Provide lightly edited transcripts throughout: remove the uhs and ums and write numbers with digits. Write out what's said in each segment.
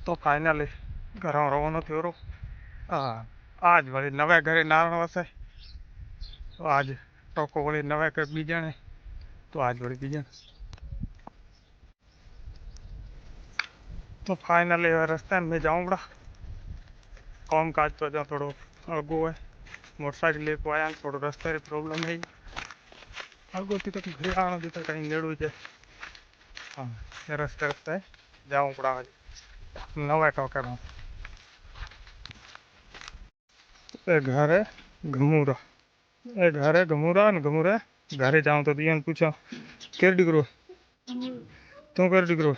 तो फाइनली घर रवानो थयो रो। आज वरी नवे घरे नारण वसे तो आज टोको वरी नवे घर बीजणे तो आज वरी बीजण तो फाइनली रस्ते में जाऊँ बड़ा काम काज तो जो थोड़ो अगो है मोटरसाइकिल लेको आया थोड़ो रस्ते की प्रॉब्लम है अगो थी तो घरे आना थी तो कहीं नेड़ू है। हाँ ये रस्ते रस्ते जाऊँ पड़ा आज नवे टोके में ए घर है घमूरा ए घर है घमूरा ने घमूरा घरे जाऊँ तो दिया पूछा केर डिग्रो तू केर डिग्रो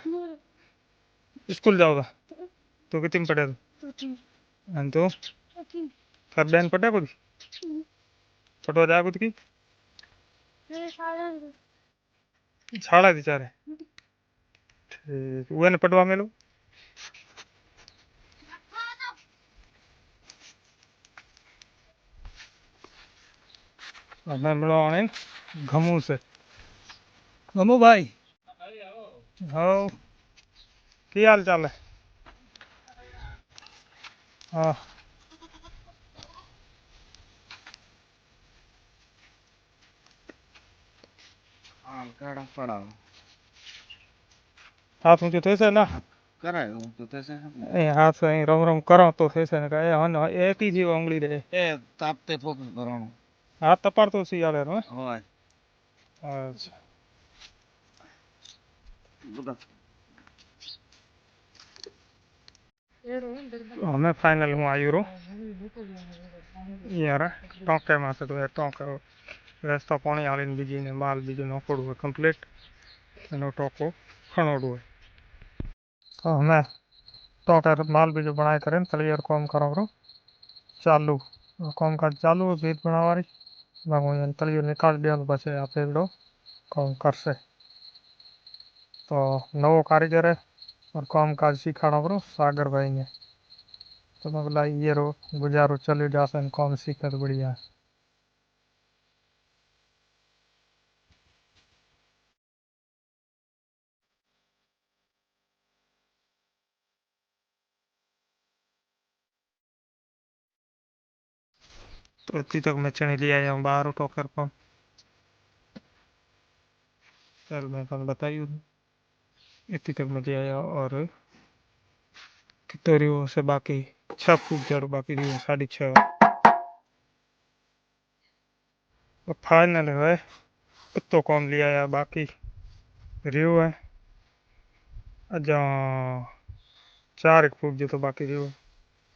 स्कूल जाओगा तो कितने पढ़े तो थार बेन पढ़ा कुछ पढ़वा जा कुछ की छाड़ा थी चारे ठीक वो ने पढ़वा मेलो मैं मिलवाने घमू से घमू भाई हाँ की हाल चाल है हाँ हाथ ऊंचो थे से ना कराय तो तैसे ए हाथ से रम रम करो तो थे से कहे हन एक ही जीव उंगली रे ए तापते फोकस करવાનો हाथ तपार तो सी आले रो હોય अच्छा બધા हमें फाइनल हूँ आयु रो यार टोके में से तो टोके रास्ता पानी आले बीजी ने माल बीजो नोकड़ो है कंप्लीट एनो टोको खणोड़ो है तो हमें टोके माल बीजो बनाए करें क्लियर काम करो रो चालू काम काज चालू है भीत बनावारी बागो तलियो निकाल दिया तो बस आप एडो काम करसे तो नवो कारीगर है और काम काज सीखाणो करो सागर भाई ने तो मैं बोला ये रो गुजारो चले जासन काम सीखे तो बढ़िया है। तो इतनी तक मैं चने ले आया हूँ बाहर टोकर पर चल मैं कल बताई इतनी तक मैं ले आया और कितने रियो से बाकी 6 फूट जड़ बाकी रियो 6.5 तो फाइनल है कुत्तो कौन ले आया बाकी रियो है अजा 4 फूट जो तो बाकी रियो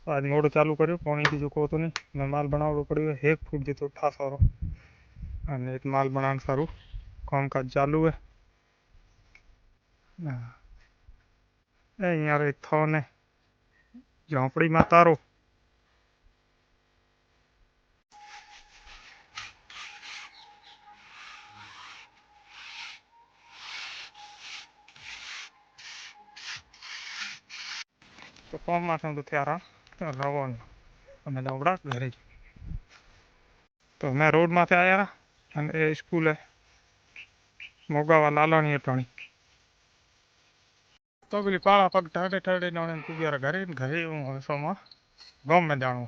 आज मोड़ो चालू करो पानी की जो को तो नहीं मैं माल बनावड़ो पड़ो 1 फूट जो तो ठा सारो અને એક માલ બનાવવાનું સારું કામકાજ ચાલુ है ए यार इथो ने झोंपड़ी में तारो तो काम माथे तो त्यारा रवान અમે દવડા ઘરે તો અમે રોડ માથે આયા અને એ સ્કૂલ है મોગાવા લાલાણી અટાણી તો પેલી પાળા પગ ઠરડે ઠરડે નોણે તું ઘરે ઘરે હું હવે સોમાં ગામ में जाणो